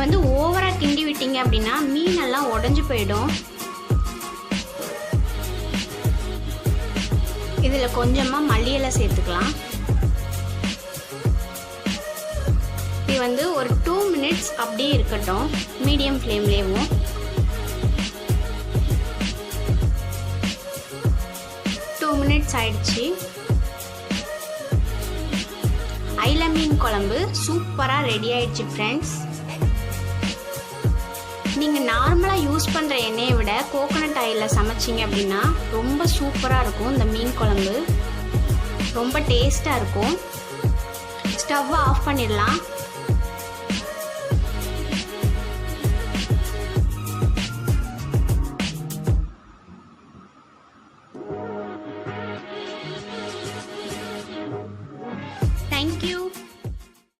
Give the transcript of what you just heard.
வந்து ஓவராக கிண்டி விட்டீங்க அப்படின்னா மீனெல்லாம் உடஞ்சி போயிடும். இதில் கொஞ்சமாக மல்லி இலை சேர்த்துக்கலாம். இது வந்து ஒரு 2 மினிட்ஸ் அப்படியே இருக்கட்டும், மீடியம் ஃப்ளேம்லேயும். மினிட்ஸ் ஆயிடுச்சு. ஐல மீன் குழம்பு சூப்பராக ரெடி ஆயிடுச்சு ஃப்ரெண்ட்ஸ். நீங்கள் நார்மலாக யூஸ் பண்ணுற எண்ணெயை விட கோகோனட் ஆயிலில் சமைச்சிங்க அப்படின்னா ரொம்ப சூப்பராக இருக்கும். இந்த மீன் குழம்பு ரொம்ப டேஸ்ட்டாக இருக்கும். ஸ்டவ்வை ஆஃப் பண்ணிடலாம்.